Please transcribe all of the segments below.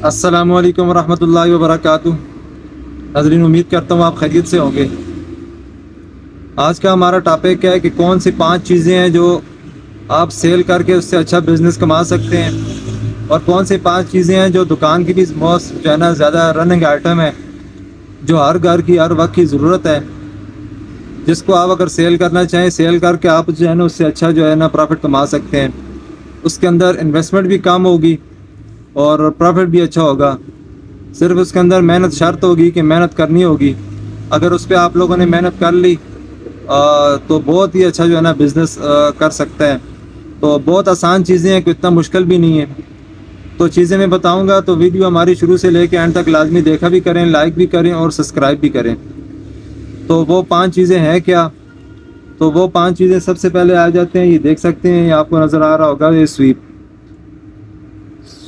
السلام علیکم ورحمۃ اللہ وبرکاتہ۔ ناظرین، امید کرتا ہوں آپ خیریت سے ہوں گے۔ آج کا ہمارا ٹاپک ہے کہ کون سی 5 چیزیں ہیں جو آپ سیل کر کے اس سے اچھا بزنس کما سکتے ہیں، اور کون سی 5 چیزیں ہیں جو دکان کی بھی موسٹ جو ہے نا زیادہ رننگ آئٹم ہے، جو ہر گھر کی ہر وقت کی ضرورت ہے، جس کو آپ اگر سیل کرنا چاہیں سیل کر کے آپ جو ہے نا اس سے اچھا جو ہے نا پروفٹ کما سکتے ہیں۔ اس کے اندر انویسٹمنٹ بھی کم ہوگی اور پروفٹ بھی اچھا ہوگا۔ صرف اس کے اندر محنت شرط ہوگی کہ محنت کرنی ہوگی۔ اگر اس پہ آپ لوگوں نے محنت کر لی تو بہت ہی اچھا جو ہے نا بزنس کر سکتا ہے۔ تو بہت آسان چیزیں ہیں، کوئی اتنا مشکل بھی نہیں ہے۔ تو چیزیں میں بتاؤں گا، تو ویڈیو ہماری شروع سے لے کے اینڈ تک لازمی دیکھا بھی کریں، لائک بھی کریں اور سبسکرائب بھی کریں۔ تو وہ 5 چیزیں ہیں کیا؟ تو وہ 5 چیزیں سب سے پہلے آ جاتے ہیں، یہ دیکھ سکتے ہیں، یہ آپ کو نظر آ رہا ہوگا، یہ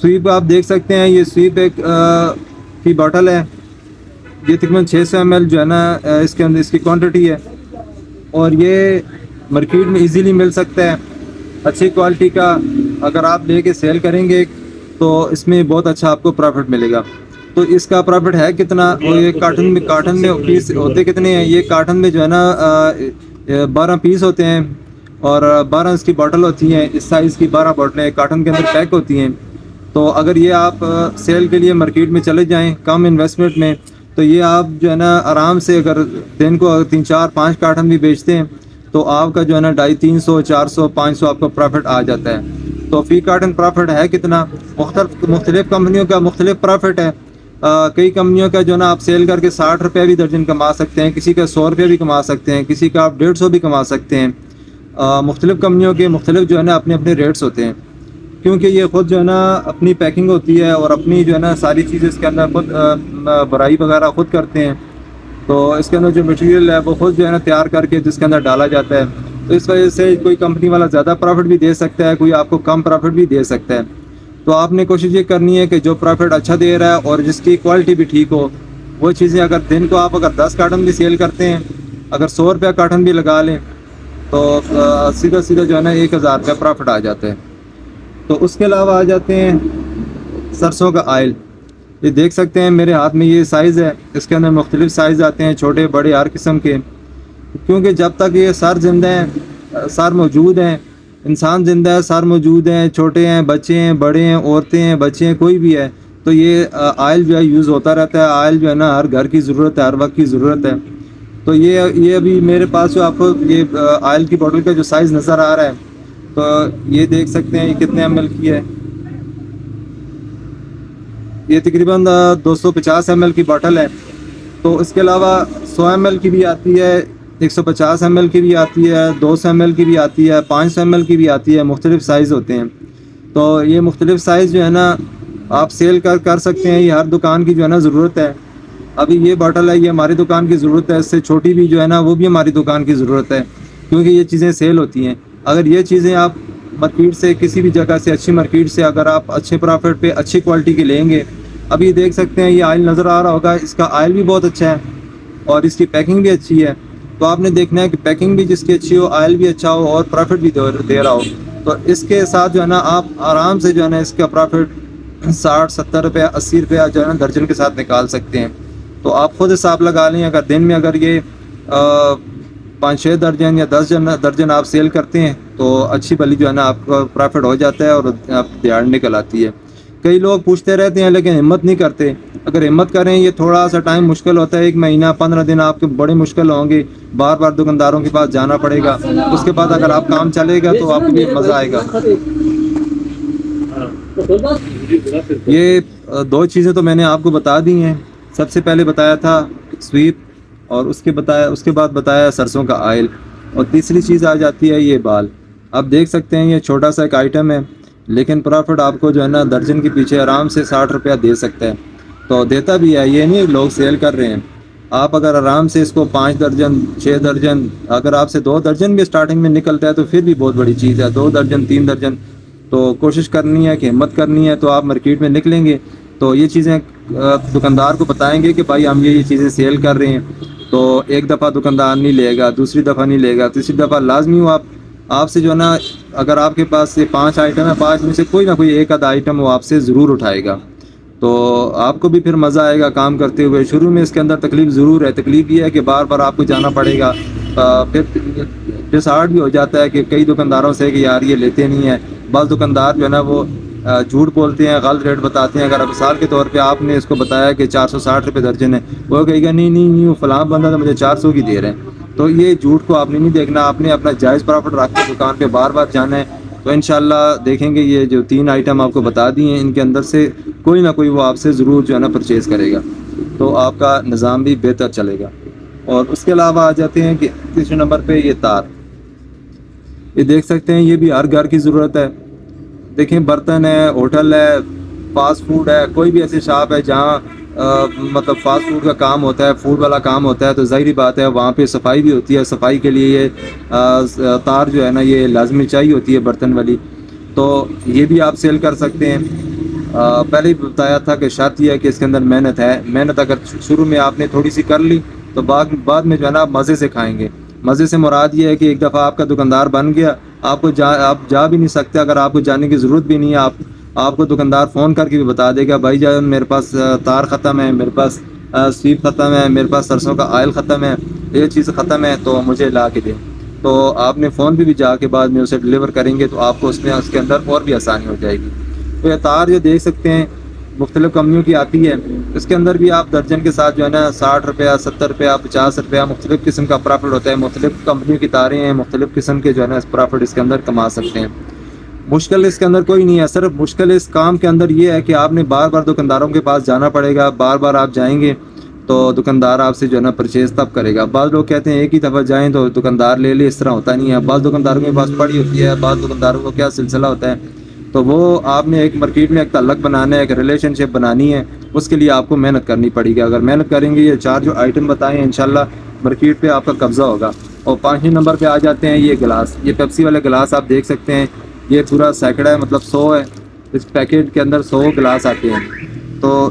سویپ آپ دیکھ سکتے ہیں۔ یہ سویپ ایک کی باٹل ہے، یہ تقریباً 600 ml جو ہے نا اس کے اندر اس کی کوانٹٹی ہے، اور یہ مارکیٹ میں ایزیلی مل سکتا ہے اچھی کوالٹی کا۔ اگر آپ لے کے سیل کریں گے تو اس میں بہت اچھا آپ کو پروفٹ ملے گا۔ تو اس کا پروفٹ ہے کتنا، اور یہ کارٹن میں پیس ہوتے کتنے ہیں؟ یہ کارٹن میں جو ہے نا 12 پیس ہوتے ہیں، اور 12 اس کی باٹل ہوتی ہیں، اس سائز کی 12 باٹلیں کارٹن کے اندر پیک ہوتی ہیں۔ تو اگر یہ آپ سیل کے لیے مارکیٹ میں چلے جائیں کم انویسٹمنٹ میں، تو یہ آپ جو ہے نا آرام سے اگر دن کو 3 4 5 کارٹن بھی بیچتے ہیں تو آپ کا جو ہے نا 250 300 400 500 آپ کو پروفٹ آ جاتا ہے۔ تو فی کارٹن پروفٹ ہے کتنا؟ مختلف کمپنیوں کا مختلف پروفٹ ہے۔ کئی کمپنیوں کا جو ہے نا آپ سیل کر کے 60 روپے بھی درجن کما سکتے ہیں، کسی کا 100 روپے بھی کما سکتے ہیں، کسی کا آپ 150 بھی کما سکتے ہیں۔ مختلف کمپنیوں کے مختلف جو ہے نا اپنے اپنے ریٹس ہوتے ہیں، کیونکہ یہ خود جو ہے نا اپنی پیکنگ ہوتی ہے اور اپنی جو ہے نا ساری چیزیں اس کے اندر خود بھرائی وغیرہ خود کرتے ہیں۔ تو اس کے اندر جو مٹیریل ہے وہ خود جو ہے نا تیار کر کے جس کے اندر ڈالا جاتا ہے۔ تو اس وجہ سے کوئی کمپنی والا زیادہ پروفٹ بھی دے سکتا ہے، کوئی آپ کو کم پروفٹ بھی دے سکتا ہے۔ تو آپ نے کوشش یہ کرنی ہے کہ جو پروفٹ اچھا دے رہا ہے اور جس کی کوالٹی بھی ٹھیک ہو، وہ چیزیں اگر دن کو آپ اگر 10 کارٹن بھی سیل کرتے ہیں، اگر 100 روپیہ کارٹن بھی لگا لیں تو سیدھا جو ہے نا 1000 روپیہ پروفٹ آ جاتا ہے۔ تو اس کے علاوہ آ جاتے ہیں سرسوں کا آئل۔ یہ دیکھ سکتے ہیں میرے ہاتھ میں یہ سائز ہے، اس کے اندر مختلف سائز آتے ہیں، چھوٹے بڑے ہر قسم کے، کیونکہ جب تک یہ سر زندہ ہیں، سر موجود ہیں، انسان زندہ ہے، سر موجود ہیں، چھوٹے ہیں، بچے ہیں، بڑے ہیں، عورتیں ہیں، بچے ہیں، کوئی بھی ہے، تو یہ آئل جو ہے یوز ہوتا رہتا ہے۔ آئل جو ہے نا ہر گھر کی ضرورت ہے، ہر وقت کی ضرورت ہے۔ تو یہ ابھی میرے پاس جو آپ کو یہ آئل کی بوٹل کا جو سائز نظر آ رہا ہے، تو یہ دیکھ سکتے ہیں یہ کتنے ml کی ہے۔ یہ تقریباً 250 ml کی باٹل ہے۔ تو اس کے علاوہ 100 ml کی بھی آتی ہے، 150 ml کی بھی آتی ہے، 200 ml کی بھی آتی ہے، 500 ml کی بھی آتی ہے، مختلف سائز ہوتے ہیں۔ تو یہ مختلف سائز جو ہے نا آپ سیل کر سکتے ہیں، یہ ہر دکان کی جو ہے نا ضرورت ہے۔ ابھی یہ باٹل ہے، یہ ہماری دکان کی ضرورت ہے، اس سے چھوٹی بھی جو ہے نا وہ بھی ہماری دکان کی ضرورت ہے، کیونکہ یہ چیزیں سیل ہوتی ہیں۔ اگر یہ چیزیں آپ مارکیٹ سے کسی بھی جگہ سے اچھی مارکیٹ سے اگر آپ اچھے پروفٹ پہ اچھی کوالٹی کے لیں گے، ابھی دیکھ سکتے ہیں یہ آئل نظر آ رہا ہوگا، اس کا آئل بھی بہت اچھا ہے اور اس کی پیکنگ بھی اچھی ہے۔ تو آپ نے دیکھنا ہے کہ پیکنگ بھی جس کی اچھی ہو، آئل بھی اچھا ہو اور پروفٹ بھی دے رہا ہو، تو اس کے ساتھ جو ہے نا آپ آرام سے جو ہے نا اس کا پروفٹ 60 70 روپیہ 80 روپیہ جو ہے نا درجن کے ساتھ نکال سکتے ہیں۔ تو آپ خود حساب لگا لیں، اگر دن میں اگر یہ 5 6 درجن یا 10 درجن آپ سیل کرتے ہیں تو اچھی بلی جو ہے نا آپ کا پروفٹ ہو جاتا ہے اور آپ دیہڑ نکل آتی ہے۔ کئی لوگ پوچھتے رہتے ہیں لیکن ہمت نہیں کرتے۔ اگر ہمت کریں، یہ تھوڑا سا ٹائم مشکل ہوتا ہے، 1 مہینہ 15 دن آپ کے بڑے مشکل ہوں گے، بار بار دکانداروں کے پاس جانا پڑے گا۔ اس کے بعد اگر آپ کام چلے گا تو آپ کو بھی مزہ آئے گا۔ یہ 2 چیزیں تو میں نے آپ کو بتا دی ہیں۔ سب سے پہلے بتایا تھا سویپ، اور اس کے بعد بتایا سرسوں کا آئل، اور تیسری چیز آ جاتی ہے یہ بال۔ آپ دیکھ سکتے ہیں یہ چھوٹا سا ایک آئٹم ہے، لیکن پروفٹ آپ کو جو ہے نا درجن کے پیچھے آرام سے 60 روپیہ دے سکتا ہے۔ تو دیتا بھی ہے، یہ نہیں لوگ سیل کر رہے ہیں۔ آپ اگر آرام سے اس کو 5 درجن 6 درجن، اگر آپ سے 2 درجن بھی سٹارٹنگ میں نکلتا ہے تو پھر بھی بہت بڑی چیز ہے، 2 درجن 3 درجن۔ تو کوشش کرنی ہے کہ ہمت کرنی ہے، تو آپ مارکیٹ میں نکلیں گے تو یہ چیزیں دکاندار کو بتائیں گے کہ بھائی ہم یہ چیزیں سیل کر رہے ہیں، تو ایک دفعہ دکاندار نہیں لے گا، دوسری دفعہ نہیں لے گا، تیسری دفعہ لازمی ہو آپ سے جو ہے نا، اگر آپ کے پاس یہ 5 آئٹم ہے، 5 میں سے کوئی نہ کوئی ایک آدھا آئٹم وہ آپ سے ضرور اٹھائے گا۔ تو آپ کو بھی پھر مزہ آئے گا کام کرتے ہوئے. شروع میں اس کے اندر تکلیف ضرور ہے. تکلیف یہ ہے کہ بار بار آپ کو جانا پڑے گا. پھر ڈسہارٹ بھی ہو جاتا ہے کہ کئی دکانداروں سے کہ یار یہ لیتے نہیں ہیں. بعض دکاندار جو ہے نا وہ جھوٹ بولتے ہیں, غلط ریٹ بتاتے ہیں. اگر اب مثال کے طور پہ آپ نے اس کو بتایا کہ 460 روپے درجن ہے, وہ کہے گا نہیں نہیں نہیں وہ فلاں بندہ تو مجھے 400 کی دے رہے ہیں. تو یہ جھوٹ کو آپ نے نہیں دیکھنا, آپ نے اپنا جائز پرافٹ رکھ کے دکان پہ بار بار جانا ہے. تو انشاءاللہ دیکھیں گے یہ جو 3 آئٹم آپ کو بتا دی ہیں ان کے اندر سے کوئی نہ کوئی وہ آپ سے ضرور جو ہے نا پرچیز کرے گا, تو آپ کا نظام بھی بہتر چلے گا. اور اس کے علاوہ آ جاتے ہیں کہ تیسرے نمبر پہ یہ تار. یہ دیکھ سکتے ہیں یہ بھی ہر گھر کی ضرورت ہے. دیکھیں برتن ہے, ہوٹل ہے, فاسٹ فوڈ ہے, کوئی بھی ایسی شاپ ہے جہاں مطلب فاسٹ فوڈ کا کام ہوتا ہے, فوڈ والا کام ہوتا ہے, تو ظاہری بات ہے وہاں پہ صفائی بھی ہوتی ہے. صفائی کے لیے یہ تار جو ہے نا یہ لازمی چاہیے ہوتی ہے برتن والی. تو یہ بھی آپ سیل کر سکتے ہیں. پہلے ہی بتایا تھا کہ شرط یہ ہے کہ اس کے اندر محنت ہے. محنت اگر شروع میں آپ نے تھوڑی سی کر لی تو بعد میں جو ہے نا آپ مزے سے کھائیں گے. مزے سے مراد یہ ہے کہ ایک دفعہ آپ کا دکاندار بن گیا, آپ جا بھی نہیں سکتے. اگر آپ کو جانے کی ضرورت بھی نہیں ہے, آپ کو دکاندار فون کر کے بھی بتا دے گا بھائی جان میرے پاس تار ختم ہے, میرے پاس سویپ ختم ہے, میرے پاس سرسوں کا آئل ختم ہے, یہ چیز ختم ہے تو مجھے لا کے دیں. تو آپ نے فون پہ بھی جا کے بعد میں اسے ڈلیور کریں گے تو آپ کو اس کے اندر اور بھی آسانی ہو جائے گی. تو یہ تار جو دیکھ سکتے ہیں مختلف کمپنیوں کی آتی ہے. اس کے اندر بھی آپ درجن کے ساتھ جو ہے نا 60 روپیہ, 70 روپیہ, 50 روپیہ مختلف قسم کا پرافٹ ہوتا ہے. مختلف کمپنیوں کی تاریں ہیں, مختلف قسم کے جو ہے نا پرافٹ اس کے اندر کما سکتے ہیں. مشکل اس کے اندر کوئی نہیں ہے. صرف مشکل اس کام کے اندر یہ ہے کہ آپ نے بار بار دکانداروں کے پاس جانا پڑے گا. بار بار آپ جائیں گے تو دکاندار آپ سے جو ہے نا پرچیز تب کرے گا. بعض لوگ کہتے ہیں ایک ہی دفعہ جائیں تو دکاندار لے لے, اس طرح ہوتا نہیں ہے. بعض دکانداروں کے پاس پڑی ہوتی ہے, بعض دکانداروں کو کیا سلسلہ ہوتا ہے. تو وہ آپ نے ایک مارکیٹ میں ایک تعلق بنانا ہے, ایک ریلیشن شپ بنانی ہے. اس کے لیے آپ کو محنت کرنی پڑے گی. اگر محنت کریں گے یہ 4 جو آئٹم بتائے ہیں انشاءاللہ مارکیٹ پہ آپ کا قبضہ ہوگا. اور 5ویں نمبر پہ آ جاتے ہیں یہ گلاس. یہ پیپسی والے گلاس آپ دیکھ سکتے ہیں, یہ پورا سینکڑا ہے, مطلب 100 ہے. اس پیکٹ کے اندر 100 گلاس آتے ہیں. تو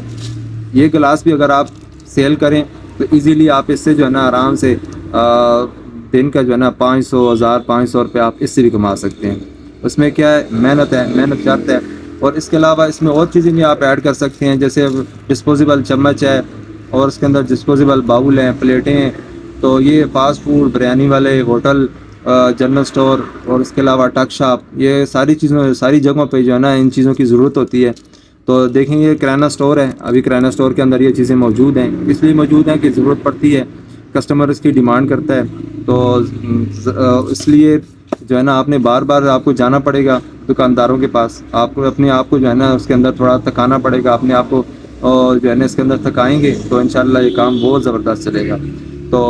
یہ گلاس بھی اگر آپ سیل کریں تو ایزیلی آپ اس سے جو ہے نا آرام سے دن کا جو ہے نا 500, 1000, 500 روپے آپ اس سے بھی کما سکتے ہیں. اس میں کیا ہے محنت ہے, محنت شرط ہے. اور اس کے علاوہ اس میں اور چیزیں بھی آپ ایڈ کر سکتے ہیں, جیسے ڈسپوزیبل چمچ ہے, اور اس کے اندر ڈسپوزیبل باؤل ہیں, پلیٹیں ہیں. تو یہ فاسٹ فوڈ, بریانی والے, ہوٹل, جنرل سٹور اور اس کے علاوہ ٹک شاپ, یہ ساری جگہوں پہ جو ہے نا ان چیزوں کی ضرورت ہوتی ہے. تو دیکھیں یہ کرانہ سٹور ہے, ابھی کرانہ سٹور کے اندر یہ چیزیں موجود ہیں. اس لیے موجود ہیں کہ ضرورت پڑتی ہے, کسٹمر اس کی ڈیمانڈ کرتا ہے. تو اس لیے جو ہے نا آپ نے بار بار آپ کو جانا پڑے گا دکانداروں کے پاس. آپ کو اپنے آپ کو جو ہے نا اس کے اندر تھوڑا تھکانا پڑے گا. اپنے آپ کو جو ہے نا اس کے اندر تھکائیں گے تو انشاءاللہ یہ کام بہت زبردست چلے گا. تو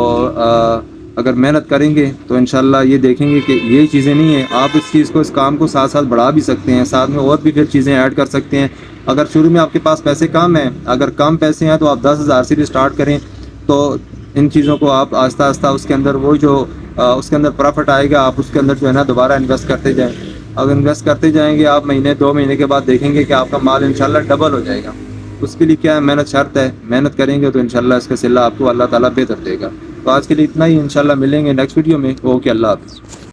اگر محنت کریں گے تو انشاءاللہ یہ دیکھیں گے کہ یہ چیزیں نہیں ہیں, آپ اس چیز کو, اس کام کو ساتھ ساتھ بڑھا بھی سکتے ہیں. ساتھ میں اور بھی پھر چیزیں ایڈ کر سکتے ہیں. اگر شروع میں آپ کے پاس پیسے کم ہیں, اگر کم پیسے ہیں تو آپ 10,000 سے بھی سٹارٹ کریں. تو ان چیزوں کو آپ آہستہ آہستہ اس کے اندر وہ جو اس کے اندر پروفٹ آئے گا آپ اس کے اندر جو ہے نا دوبارہ انویسٹ کرتے جائیں. اگر انویسٹ کرتے جائیں گے آپ, مہینے 2 مہینے کے بعد دیکھیں گے کہ آپ کا مال انشاءاللہ ڈبل ہو جائے گا. اس کے لیے کیا ہے, محنت شرط ہے. محنت کریں گے تو انشاءاللہ اس کا صلہ آپ کو اللہ تعالیٰ بہتر دے گا. تو آج کے لیے اتنا ہی, انشاءاللہ ملیں گے نیکسٹ ویڈیو میں. اوکے, اللہ حافظ.